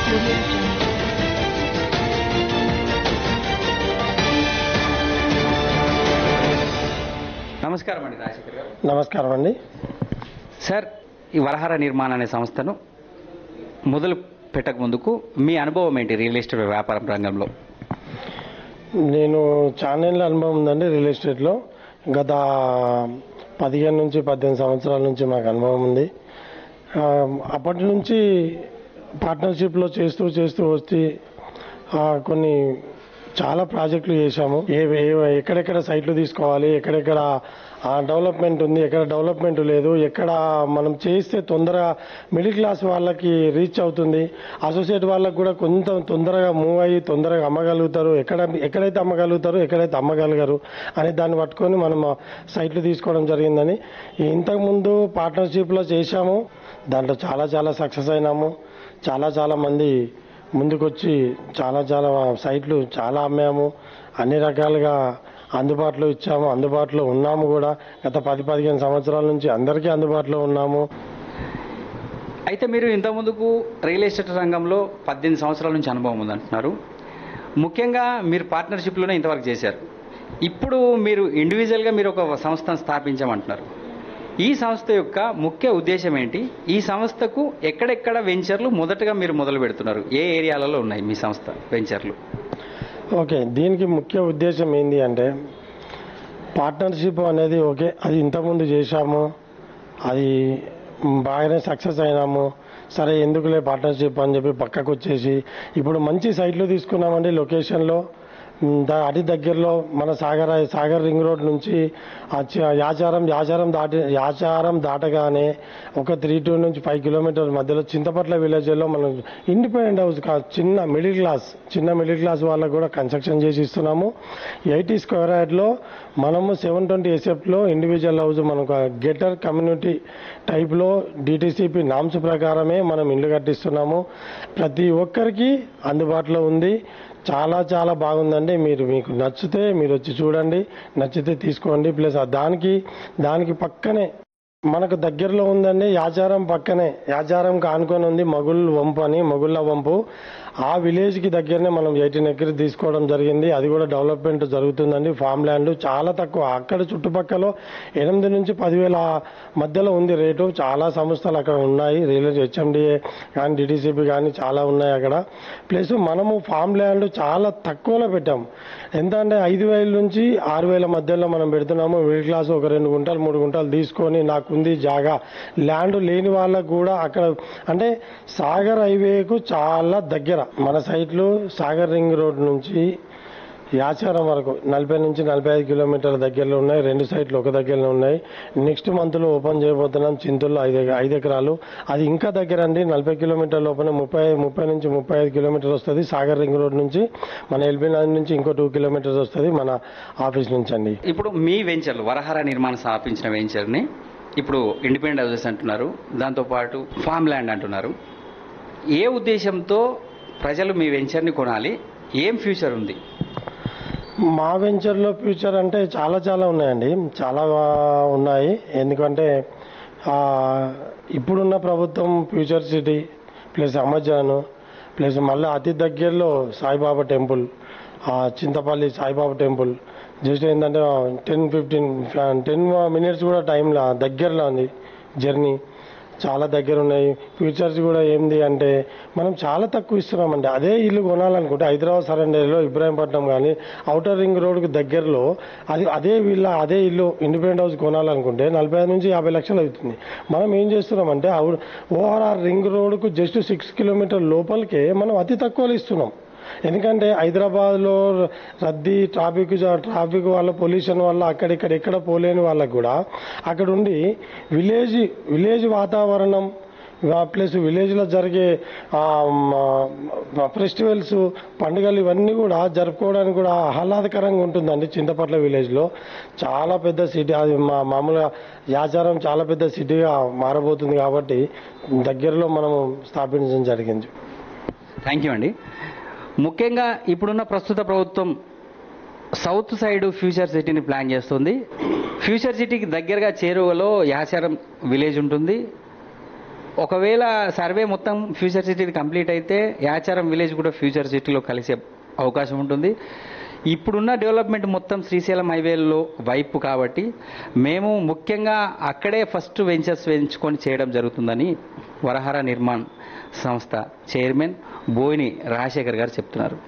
audio jungle. నమస్కారం అండి రాజశేఖర్ గారు. నమస్కారం అండి. సార్, ఈ వరహార నిర్మాణ అనే సంస్థను మొదలు పెట్టక ముందుకు మీ అనుభవం ఏంటి రియల్ ఎస్టేట్ వ్యాపారం రంగంలో? నేను చాలా ఏళ్ళ అనుభవం ఉందండి రియల్ ఎస్టేట్లో. గత 15 నుంచి 18 సంవత్సరాల నుంచి మాకు అనుభవం ఉంది. అప్పటి నుంచి పార్ట్నర్షిప్లో చేస్తూ వచ్చి కొన్ని చాలా ప్రాజెక్టులు చేశాము. ఎక్కడెక్కడ సైట్లు తీసుకోవాలి, ఎక్కడెక్కడ డెవలప్మెంట్ ఉంది, ఎక్కడ డెవలప్మెంట్ లేదు, ఎక్కడ మనం చేస్తే తొందరగా మిడిల్ క్లాస్ వాళ్ళకి రీచ్ అవుతుంది, అసోసియేట్ వాళ్ళకి కూడా కొంత తొందరగా మూవ్ అయ్యి తొందరగా అమ్మగలుగుతారు, ఎక్కడైతే అమ్మగలుగుతారు, ఎక్కడైతే అమ్మగలిగారు అనే దాన్ని పట్టుకొని మనం సైట్లు తీసుకోవడం జరిగిందని. ఇంతకుముందు పార్ట్నర్షిప్లో చేశాము. దాంట్లో చాలా సక్సెస్ అయినాము. చాలా మంది ముందుకొచ్చి చాలా సైట్లు చాలా అమ్మాము. అన్ని రకాలుగా అందుబాటులో ఇచ్చాము, అందుబాటులో ఉన్నాము కూడా. గత 10-15 సంవత్సరాల నుంచి అందరికీ అందుబాటులో ఉన్నాము. అయితే మీరు ఇంతకుముందుకు రియల్ ఎస్టేట్ రంగంలో 18 సంవత్సరాల నుంచి అనుభవం ఉందంటున్నారు. ముఖ్యంగా మీరు పార్ట్నర్షిప్లోనే ఇంతవరకు చేశారు. ఇప్పుడు మీరు ఇండివిజువల్గా మీరు ఒక సంస్థను స్థాపించామంటున్నారు. ఈ సంస్థ యొక్క ముఖ్య ఉద్దేశం ఏంటి? ఈ సంస్థకు ఎక్కడెక్కడ వెంచర్లు మొదటగా మీరు మొదలు పెడుతున్నారు? ఏ ఏరియాలలో ఉన్నాయి మీ సంస్థ వెంచర్లు? ఓకే, దీనికి ముఖ్య ఉద్దేశం ఏంటి అంటే, పార్ట్నర్షిప్ అనేది అది ఇంతకుముందు చేశాము, అది బాగానే సక్సెస్ అయినాము. సరే ఎందుకులే పార్ట్నర్షిప్ అని చెప్పి పక్కకు వచ్చేసి ఇప్పుడు మంచి సైట్లు తీసుకున్నామండి లొకేషన్లో. అతి దగ్గరలో మన సాగర్ రింగ్ రోడ్ నుంచి యాచారం దాటగానే ఒక 3 నుంచి 5 కిలోమీటర్ల మధ్యలో చింతపట్ల విలేజ్లో మనం ఇండిపెండెంట్ హౌస్ చిన్న మిడిల్ క్లాస్ వాళ్ళకు కూడా కన్స్ట్రక్షన్ చేసి ఇస్తున్నాము. 80 స్క్వేర్ యార్డ్లో మనము 720 ఎస్ఎఫ్లో ఇండివిజువల్ హౌస్ మనకు గెటర్ కమ్యూనిటీ టైప్లో డిటిసిపి నామ్స్ ప్రకారమే మనం ఇల్లు కట్టిస్తున్నాము. ప్రతి ఒక్కరికి అందుబాటులో ఉంది. చాలా బాగుందండి. మీకు నచ్చితే మీరు వచ్చి చూడండి, నచ్చితే తీసుకోండి. ప్లస్ దానికి పక్కనే మనకు దగ్గరలో ఉందండి యాచారం పక్కనే, యాచారంకి ఆనుకొని ఉంది మొగుళ్ళ వంపు. ఆ విలేజ్కి దగ్గరనే మనం 18 ఎకర్స్ తీసుకోవడం జరిగింది. అది కూడా డెవలప్మెంట్ జరుగుతుందండి. ఫామ్ ల్యాండ్ చాలా తక్కువ, అక్కడ చుట్టుపక్కల 8 నుంచి 10,000 మధ్యలో ఉంది రేటు. చాలా సంస్థలు అక్కడ ఉన్నాయి, రియల్ హెచ్ఎండిఏ కానీ డిటిసిపి కానీ చాలా ఉన్నాయి అక్కడ. ప్లస్ మనము ఫామ్ ల్యాండ్ చాలా తక్కువలో పెట్టాము. ఎంత అంటే 5,000 నుంచి 6,000 మధ్యలో మనం పెడుతున్నాము. మిడిల్ క్లాస్ ఒక 2 గుంటలు 3 గుంటలు తీసుకొని నాకుంది జాగా ల్యాండ్ లేని వాళ్ళకు కూడా అక్కడ అంటే సాగర్ హైవేకు చాలా దగ్గర మన సైట్లు. సాగర్ రింగ్ రోడ్ నుంచి యాచారం వరకు 40 నుంచి 45 కిలోమీటర్ల దగ్గరలో ఉన్నాయి. 2 సైట్లు ఒక దగ్గరలో ఉన్నాయి. నెక్స్ట్ మంత్లో ఓపెన్ చేయబోతున్నాం చింతల్లో 5 ఎకరాలు. అది ఇంకా దగ్గర అండి, 40 కిలోమీటర్ల ఓపెన్ 30 నుంచి 35 కిలోమీటర్లు వస్తుంది. సాగర్ రింగ్ రోడ్ నుంచి మన ఎల్బీ నగర్ నుంచి ఇంకో 2 కిలోమీటర్స్ వస్తుంది మన ఆఫీస్ నుంచి అండి. ఇప్పుడు మీ వెంచర్లు వరహార నిర్మాణం స్థాపించిన వెంచర్ని ఇప్పుడు ఇండిపెండెంట్ హౌసెస్ అంటున్నారు, దాంతోపాటు ఫామ్ ల్యాండ్ అంటున్నారు. ఏ ఉద్దేశంతో ప్రజలు మీ వెంచర్ని కొనాలి? ఏం ఫ్యూచర్ ఉంది? మా వెంచర్లో ఫ్యూచర్ అంటే చాలా ఉన్నాయండి, చాలా ఉన్నాయి. ఎందుకంటే ఇప్పుడున్న ప్రభుత్వం future city plus Amazon plus మళ్ళీ అతి దగ్గరలో Saibaba temple, Chintapalli Saibaba temple just ఏంటంటే 10 మినిట్స్ కూడా టైంలో దగ్గరలో ఉంది జర్నీ. చాలా దగ్గర ఉన్నాయి. ఫ్యూచర్స్ కూడా ఏంది అంటే మనం చాలా తక్కువ ఇస్తున్నామండి. అదే ఇల్లు కొనాలనుకుంటే హైదరాబాద్ సరౌండింగ్లో ఇబ్రాహీంపట్నం కానీ ఔటర్ రింగ్ రోడ్కి దగ్గరలో అదే ఇల్లు ఇండిపెండెంట్ హౌస్ కొనాలనుకుంటే 45 నుంచి 50 లక్షలు అవుతుంది. మనం ఏం చేస్తున్నామంటే ఓఆర్ఆర్ రింగ్ రోడ్కు జస్ట్ 6 కిలోమీటర్ లోపలికే మనం అతి తక్కువలో ఇస్తున్నాం. ఎందుకంటే హైదరాబాద్లో రద్దీ ట్రాఫిక్ వల్ల పొల్యూషన్ వల్ల ఎక్కడ పోలేని వాళ్ళకు కూడా అక్కడ ఉండి విలేజ్ వాతావరణం ప్లస్ విలేజ్లో జరిగే ఫెస్టివల్స్ పండుగలు ఇవన్నీ కూడా జరుపుకోవడానికి కూడా ఆహ్లాదకరంగా ఉంటుందండి. చింతపట్ల విలేజ్లో చాలా పెద్ద సిటీ, అది మామూలుగా యాచారం చాలా పెద్ద సిటీగా మారబోతుంది కాబట్టి దగ్గరలో మనము స్థాపించడం జరిగింది. థ్యాంక్ యూ అండి. ముఖ్యంగా ఇప్పుడున్న ప్రస్తుత ప్రభుత్వం సౌత్ సైడ్ ఫ్యూచర్ సిటీని ప్లాన్ చేస్తుంది. ఫ్యూచర్ సిటీకి దగ్గరగా చేరువలో యాచారం విలేజ్ ఉంటుంది. ఒకవేళ సర్వే మొత్తం ఫ్యూచర్ సిటీ కంప్లీట్ అయితే యాచారం విలేజ్ కూడా ఫ్యూచర్ సిటీలో కలిసే అవకాశం ఉంటుంది. ఇప్పుడున్న డెవలప్మెంట్ మొత్తం శ్రీశైలం హైవేలో వైపు కాబట్టి మేము ముఖ్యంగా అక్కడే ఫస్ట్ వెంచర్స్ ఎంచుకొని చేయడం జరుగుతుందని వరహార నిర్మాణ్ సంస్థ చైర్మన్ బోయిని రాజశేఖర్ గారు చెప్తున్నారు.